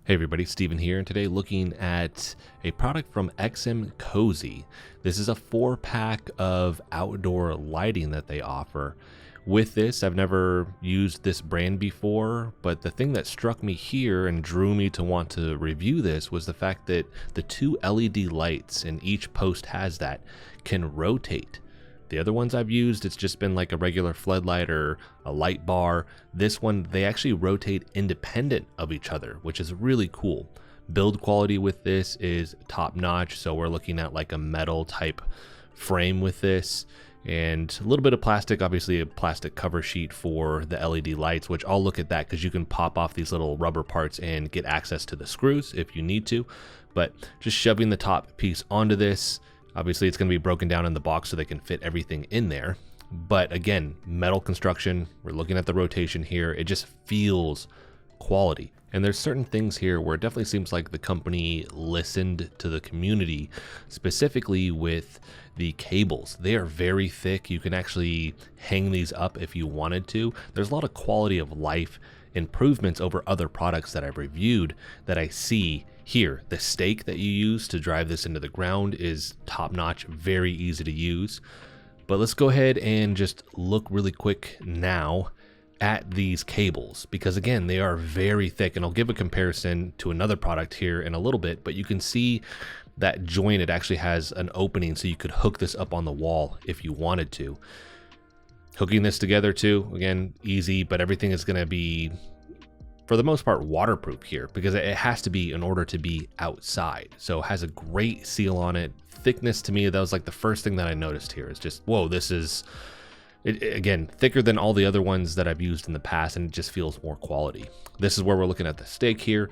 Hey everybody, Steven here, and today looking at a product from XMCOSY. This is a 4-pack of outdoor lighting that they offer. With this, I've never used this brand before, but the thing that struck me here and drew me to want to review this was the fact that the 2 LED lights, and each post has that, can rotate. The other ones I've used, it's just been like a regular floodlight or a light bar. This one, they actually rotate independent of each other, which is really cool. Build quality with this is top notch. So we're looking at like a metal type frame with this and a little bit of plastic, obviously a plastic cover sheet for the LED lights, which I'll look at that because you can pop off these little rubber parts and get access to the screws if you need to. But just shoving the top piece onto this, obviously it's going to be broken down in the box so they can fit everything in there. But again, metal construction, we're looking at the rotation here. It just feels quality. And there's certain things here where it definitely seems like the company listened to the community, specifically with the cables. They are very thick. You can actually hang these up if you wanted to. There's a lot of quality of life improvements over other products that I've reviewed that I see here. The stake that you use to drive this into the ground is top notch, very easy to use. But let's go ahead and just look really quick now at these cables, because again, they are very thick, and I'll give a comparison to another product here in a little bit, but you can see that joint, it actually has an opening so you could hook this up on the wall if you wanted to. Hooking this together too, again, easy, but everything is going to be, for the most part, waterproof here because it has to be in order to be outside. So it has a great seal on it. Thickness, to me, that was like the first thing that I noticed here. Is just, whoa, this is, again, thicker than all the other ones that I've used in the past, and it just feels more quality. This is where we're looking at the stake here.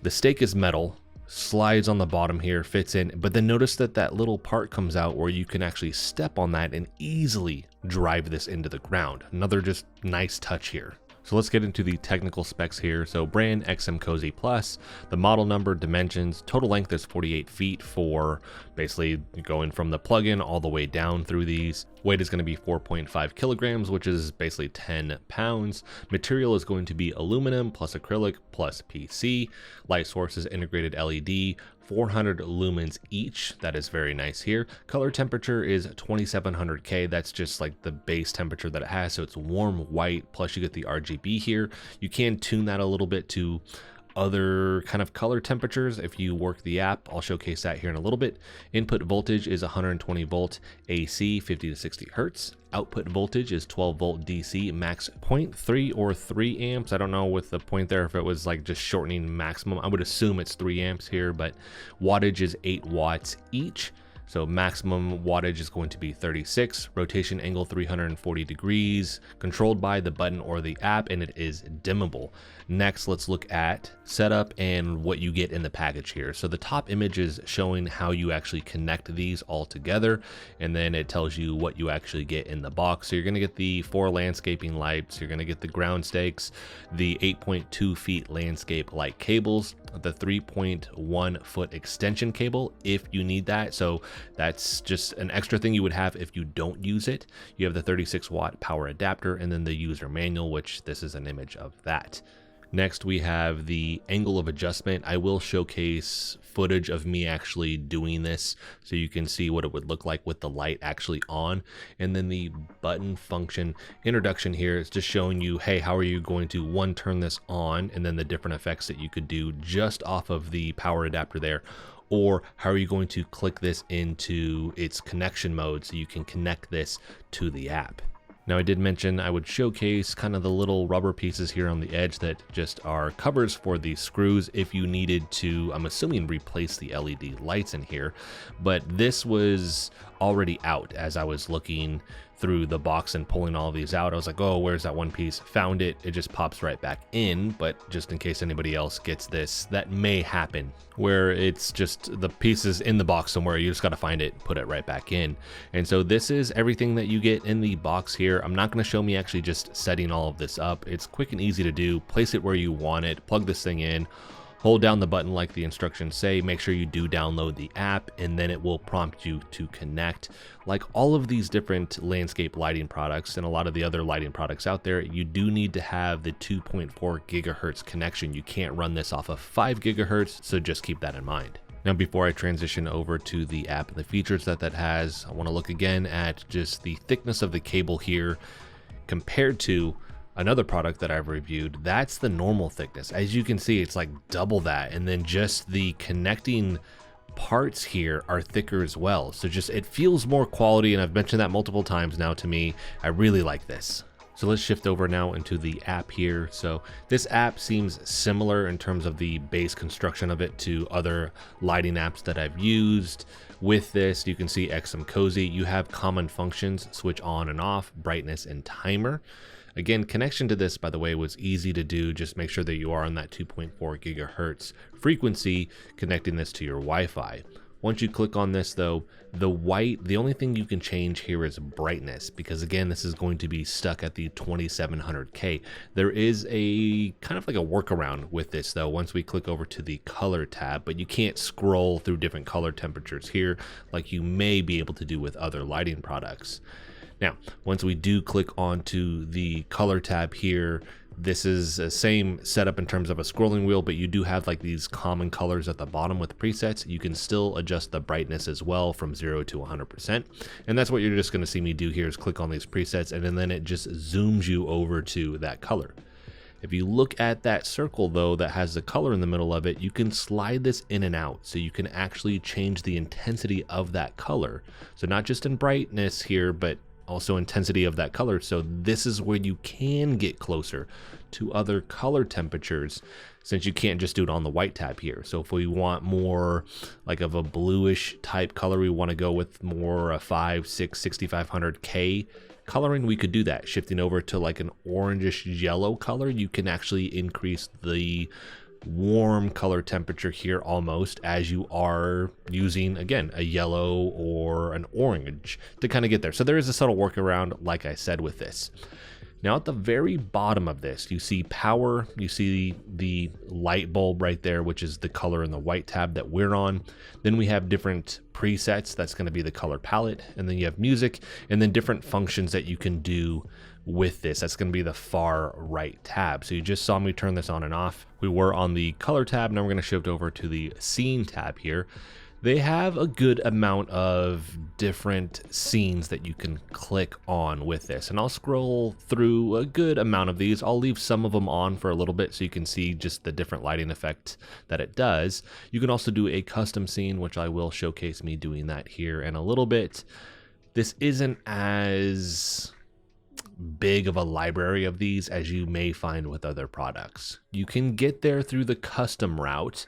The stake is metal, slides on the bottom here, fits in, but then notice that that little part comes out where you can actually step on that and easily drive this into the ground. Another just nice touch here. So let's get into the technical specs here. So brand XMCOSY Plus, the model number, dimensions, total length is 48 feet for basically going from the plug-in all the way down through these. Weight is going to be 4.5 kilograms, which is basically 10 pounds. Material is going to be aluminum plus acrylic plus PC. Light source is integrated LED, 400 lumens each. That is very nice here. Color temperature is 2700 K. That's just like the base temperature that it has. So it's warm white, plus you get the RGB here. You can tune that a little bit to other kind of color temperatures if you work the app. I'll showcase that here in a little bit. Input voltage is 120 volt AC, 50 to 60 hertz. Output voltage is 12 volt DC, max 0.3 or 3 amps. I don't know with the point there if it was like just shortening maximum. I would assume it's 3 amps here, but wattage is 8 watts each. So maximum wattage is going to be 36, rotation angle 340 degrees, controlled by the button or the app, and it is dimmable. Next, let's look at setup and what you get in the package here. So the top image is showing how you actually connect these all together, and then it tells you what you actually get in the box. So you're gonna get the 4 landscaping lights, you're gonna get the ground stakes, the 8.2 feet landscape light cables, the 3.1 foot extension cable if you need that. So that's just an extra thing you would have if you don't use it. You have the 36 watt power adapter, and then the user manual, which this is an image of that. Next, we have the angle of adjustment. I will showcase footage of me actually doing this so you can see what it would look like with the light actually on. And then the button function introduction here is just showing you, hey, how are you going to turn this on, and then the different effects that you could do just off of the power adapter there. Or how are you going to click this into its connection mode so you can connect this to the app. Now, I did mention I would showcase kind of the little rubber pieces here on the edge that just are covers for the screws if you needed to, I'm assuming, replace the LED lights in here. But this was already out as I was looking through the box and pulling all these out. I was like, oh, where's that one piece? Found it. It just pops right back in. But just in case anybody else gets this, that may happen where it's just the pieces in the box somewhere. You just got to find it, put it right back in. And so this is everything that you get in the box here. I'm not going to show me actually just setting all of this up. It's quick and easy to do. Place it where you want it, plug this thing in. hold down the button like the instructions say, make sure you do download the app, and then it will prompt you to connect. Like all of these different landscape lighting products and a lot of the other lighting products out there, you do need to have the 2.4 gigahertz connection. You can't run this off of 5 gigahertz, so just keep that in mind. Now, before I transition over to the app and the features that has, I want to look again at just the thickness of the cable here compared to another product that I've reviewed. That's the normal thickness. As you can see, it's like double that. And then just the connecting parts here are thicker as well. So just, it feels more quality. And I've mentioned that multiple times now to me. I really like this. So let's shift over now into the app here. So this app seems similar in terms of the base construction of it to other lighting apps that I've used. With this, you can see XMCOSY. You have common functions, switch on and off, brightness, and timer. Again, connection to this, by the way, was easy to do. Just make sure that you are on that 2.4 gigahertz frequency, connecting this to your Wi-Fi. Once you click on this though, the only thing you can change here is brightness, because again, this is going to be stuck at the 2700K. There is a kind of like a workaround with this though, once we click over to the color tab, but you can't scroll through different color temperatures here like you may be able to do with other lighting products. Now, once we do click onto the color tab here, this is the same setup in terms of a scrolling wheel, but you do have like these common colors at the bottom with presets. You can still adjust the brightness as well from 0 to 100%. And that's what you're just going to see me do here is click on these presets, and then it just zooms you over to that color. If you look at that circle though that has the color in the middle of it, you can slide this in and out, so you can actually change the intensity of that color. So not just in brightness here, but also intensity of that color. So this is where you can get closer to other color temperatures, since you can't just do it on the white tab here. So if we want more like of a bluish type color, we want to go with more a 5, 6, 6500K coloring, we could do that. Shifting over to like an orangish yellow color, you can actually increase the warm color temperature here almost as you are using, again, a yellow or an orange to kind of get there. So there is a subtle workaround, like I said, with this. Now at the very bottom of this, you see power, you see the light bulb right there, which is the color in the white tab that we're on. Then we have different presets, that's going to be the color palette. And then you have music, and then different functions that you can do with this. That's going to be the far right tab. So you just saw me turn this on and off. We were on the color tab. Now we're going to shift over to the scene tab here. They have a good amount of different scenes that you can click on with this, and I'll scroll through a good amount of these. I'll leave some of them on for a little bit so you can see just the different lighting effect that it does. You can also do a custom scene, which I will showcase me doing that here in a little bit. This isn't as big of a library of these as you may find with other products. You can get there through the custom route,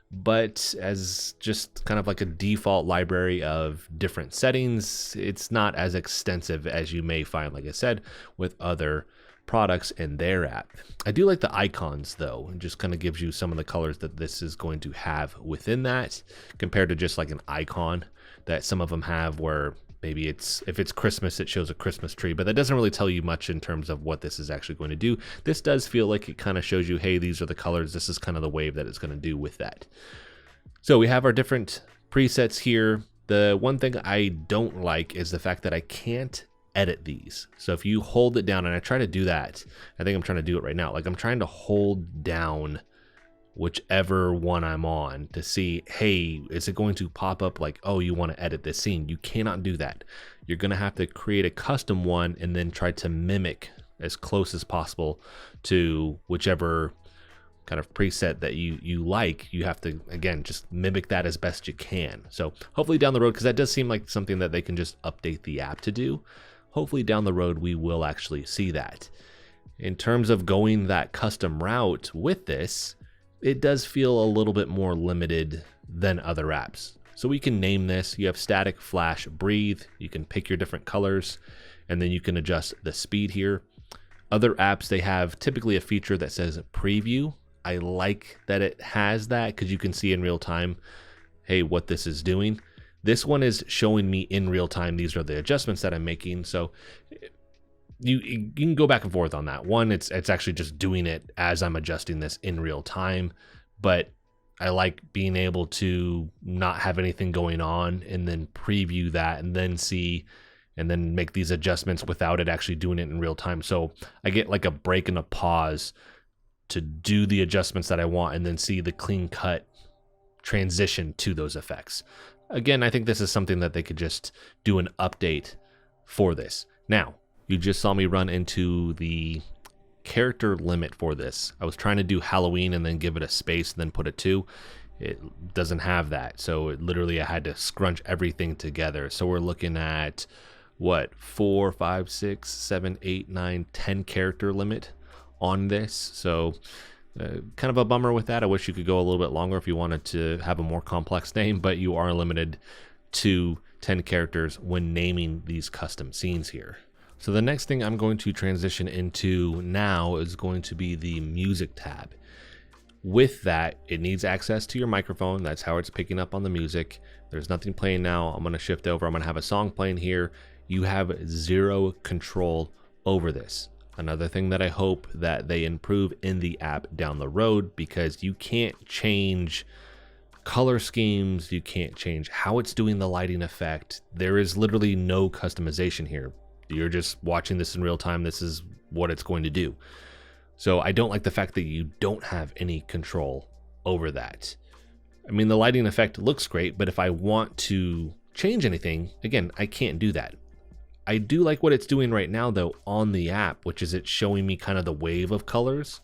but as just kind of like a default library of different settings, it's not as extensive as you may find, like I said, with other products in their app. I do like the icons though. It just kind of gives you some of the colors that this is going to have within that, compared to just like an icon that some of them have where maybe if it's Christmas, it shows a Christmas tree, but that doesn't really tell you much in terms of what this is actually going to do. This does feel like it kind of shows you, hey, these are the colors. This is kind of the wave that it's going to do with that. So we have our different presets here. The one thing I don't like is the fact that I can't edit these. So if you hold it down, and I try to do that, I think I'm trying to do it right now. Like I'm trying to hold down whichever one I'm on to see, hey, is it going to pop up like, oh, you want to edit this scene? You cannot do that. You're going to have to create a custom one and then try to mimic as close as possible to whichever kind of preset that you like. You have to, again, just mimic that as best you can. So hopefully down the road, because that does seem like something that they can just update the app to do. Hopefully down the road, we will actually see that. In terms of going that custom route with this, it does feel a little bit more limited than other apps. So we can name this. You have static, flash, breathe. You can pick your different colors, and then you can adjust the speed here. Other apps, they have typically a feature that says preview. I like that it has that because you can see in real time, hey, what this is doing. This one is showing me in real time. These are the adjustments that I'm making. So you can go back and forth on that one. It's actually just doing it as I'm adjusting this in real time, but I like being able to not have anything going on and then preview that and then see and then make these adjustments without it actually doing it in real time. So I get like a break and a pause to do the adjustments that I want and then see the clean cut transition to those effects. Again, I think this is something that they could just do an update for this. Now, you just saw me run into the character limit for this. I was trying to do Halloween and then give it a space and then put a 2. It doesn't have that. So it literally, I had to scrunch everything together. So we're looking at what, 4, 5, 6, 7, 8, 9, 10 character limit on this. So kind of a bummer with that. I wish you could go a little bit longer if you wanted to have a more complex name, but you are limited to 10 characters when naming these custom scenes here. So the next thing I'm going to transition into now is going to be the music tab. With that, it needs access to your microphone. That's how it's picking up on the music. There's nothing playing now. I'm going to shift over. I'm going to have a song playing here. You have 0 control over this. Another thing that I hope that they improve in the app down the road, because you can't change color schemes. You can't change how it's doing the lighting effect. There is literally no customization here. You're just watching this in real time. This is what it's going to do. So I don't like the fact that you don't have any control over that. I mean, the lighting effect looks great, but if I want to change anything, again, I can't do that. I do like what it's doing right now though on the app, which is it's showing me kind of the wave of colors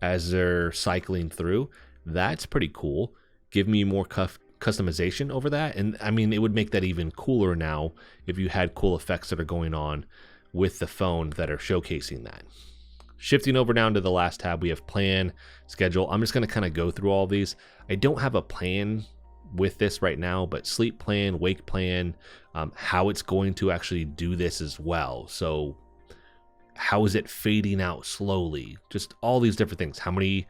as they're cycling through. That's pretty cool. Give me more customization over that. And I mean, it would make that even cooler now if you had cool effects that are going on with the phone that are showcasing that. Shifting over down to the last tab, we have plan, schedule. I'm just going to kind of go through all these. I don't have a plan with this right now, but sleep plan, wake plan, how it's going to actually do this as well. So how is it fading out slowly? Just all these different things. How many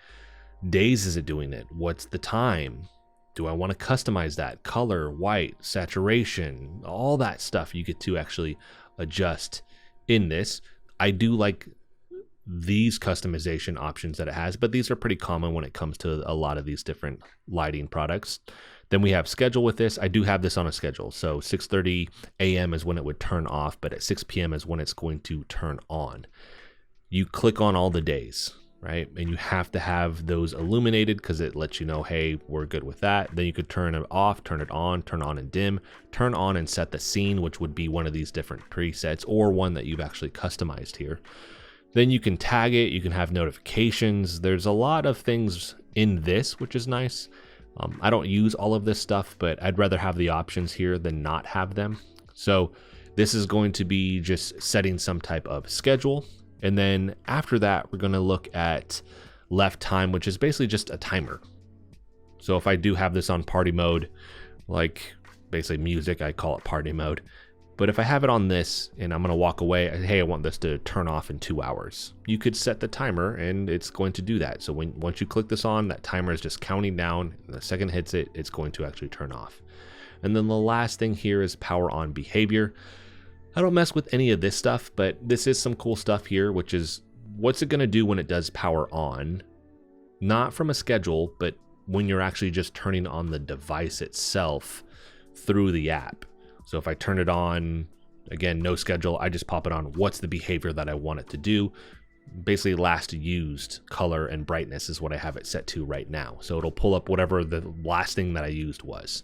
days is it doing it? What's the time? Do I want to customize that? Color, white, saturation, all that stuff you get to actually adjust in this. I do like these customization options that it has, but these are pretty common when it comes to a lot of these different lighting products. Then we have schedule with this. I do have this on a schedule. So 6:30 a.m. is when it would turn off, but at 6 p.m. is when it's going to turn on. You click on all the days, right? And you have to have those illuminated because it lets you know, hey, we're good with that. Then you could turn it off, turn it on and dim, turn on and set the scene, which would be one of these different presets or one that you've actually customized here. Then you can tag it, you can have notifications. There's a lot of things in this, which is nice. I don't use all of this stuff, but I'd rather have the options here than not have them. So this is going to be just setting some type of schedule. And then after that, we're going to look at left time, which is basically just a timer. So if I do have this on party mode, like basically music, I call it party mode. But if I have it on this and I'm going to walk away, hey, I want this to turn off in 2 hours. You could set the timer and it's going to do that. So once you click this on, that timer is just counting down. And the second hits it, it's going to actually turn off. And then the last thing here is power on behavior. I don't mess with any of this stuff, but this is some cool stuff here, which is what's it going to do when it does power on? Not from a schedule, but when you're actually just turning on the device itself through the app. So if I turn it on, again, no schedule, I just pop it on. What's the behavior that I want it to do? Basically last used color and brightness is what I have it set to right now. So it'll pull up whatever the last thing that I used was.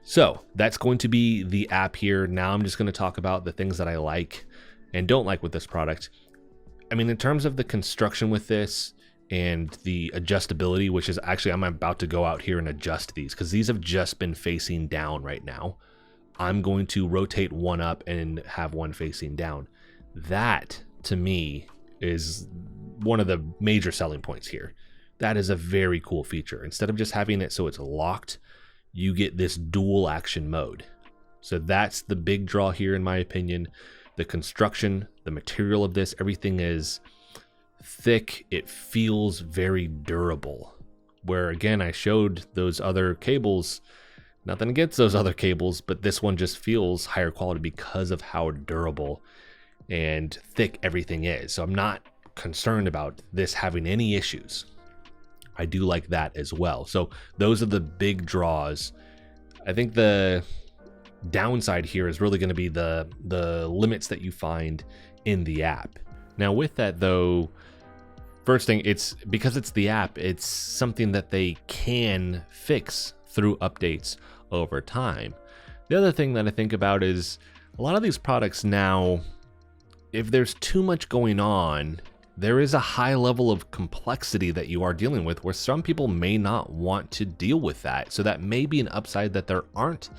So that's going to be the app here. Now I'm just going to talk about the things that I like and don't like with this product. I mean, in terms of the construction with this and the adjustability, which is actually, I'm about to go out here and adjust these because these have just been facing down right now. I'm going to rotate one up and have one facing down. That, to me, is one of the major selling points here. That is a very cool feature. Instead of just having it so it's locked, you get this dual action mode. So that's the big draw here, in my opinion. The construction, the material of this, everything is thick. It feels very durable. Where, again, I showed those other cables. Nothing against those other cables, but this one just feels higher quality because of how durable and thick everything is. So I'm not concerned about this having any issues. I do like that as well. So those are the big draws. I think the downside here is really going to be the limits that you find in the app. Now with that though, first thing, it's because it's the app, it's something that they can fix through updates over time. The other thing that I think about is a lot of these products now, if there's too much going on, there is a high level of complexity that you are dealing with where some people may not want to deal with that. So that may be an upside, that there aren't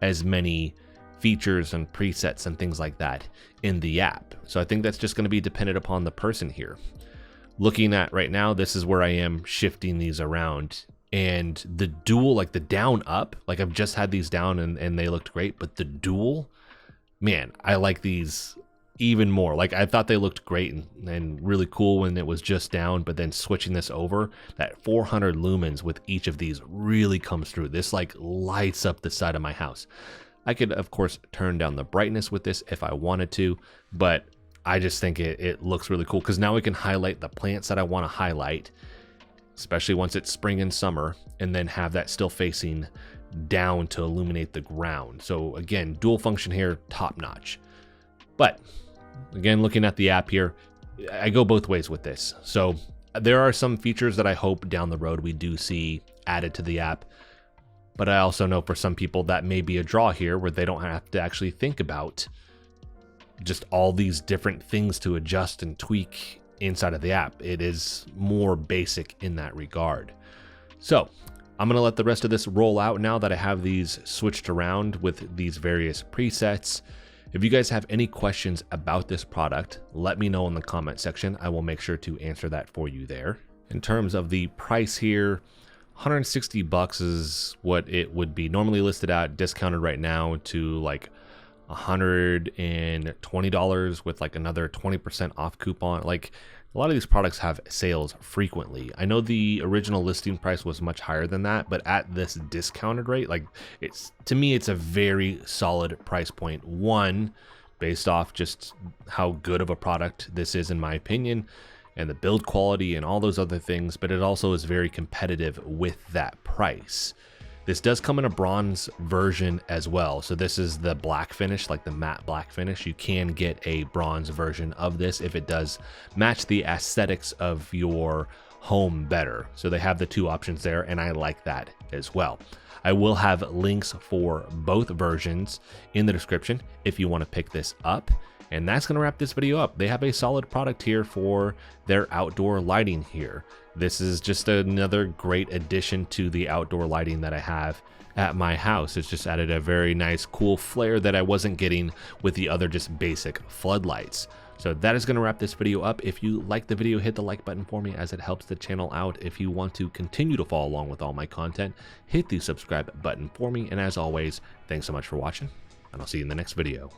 as many features and presets and things like that in the app. So I think that's just going to be dependent upon the person here. Looking at right now, this is where I am shifting these around, and the dual, like the down up, like I've just had these down and they looked great, but the dual, man, I like these even more. Like I thought they looked great and really cool when it was just down, but then switching this over, that 400 lumens with each of these really comes through. This like lights up the side of my house. I could of course turn down the brightness with this if I wanted to, but I just think it looks really cool because now we can highlight the plants that I want to highlight, especially once it's spring and summer, and then have that still facing down to illuminate the ground. So again, dual function here, top notch. But again, looking at the app here, I go both ways with this. So there are some features that I hope down the road we do see added to the app, but I also know for some people that may be a draw here where they don't have to actually think about just all these different things to adjust and tweak inside of the app. It is more basic in that regard. So I'm going to let the rest of this roll out now that I have these switched around with these various presets. If you guys have any questions about this product, let me know in the comment section. I will make sure to answer that for you there. In terms of the price here, 160 bucks is what it would be normally listed at, discounted right now to like $120 with like another 20% off coupon. Like a lot of these products have sales frequently. I know the original listing price was much higher than that, but at this discounted rate, like it's, to me, it's a very solid price point. One, based off just how good of a product this is in my opinion, and the build quality and all those other things, but it also is very competitive with that price. This does come in a bronze version as well. So this is the black finish, like the matte black finish. You can get a bronze version of this if it does match the aesthetics of your home better. So they have the two options there, and I like that as well. I will have links for both versions in the description if you want to pick this up. And that's going to wrap this video up. They have a solid product here for their outdoor lighting here. This is just another great addition to the outdoor lighting that I have at my house. It's just added a very nice cool flair that I wasn't getting with the other just basic floodlights. So that is going to wrap this video up. If you like the video, hit the like button for me as it helps the channel out. If you want to continue to follow along with all my content, hit the subscribe button for me. And as always, thanks so much for watching, and I'll see you in the next video.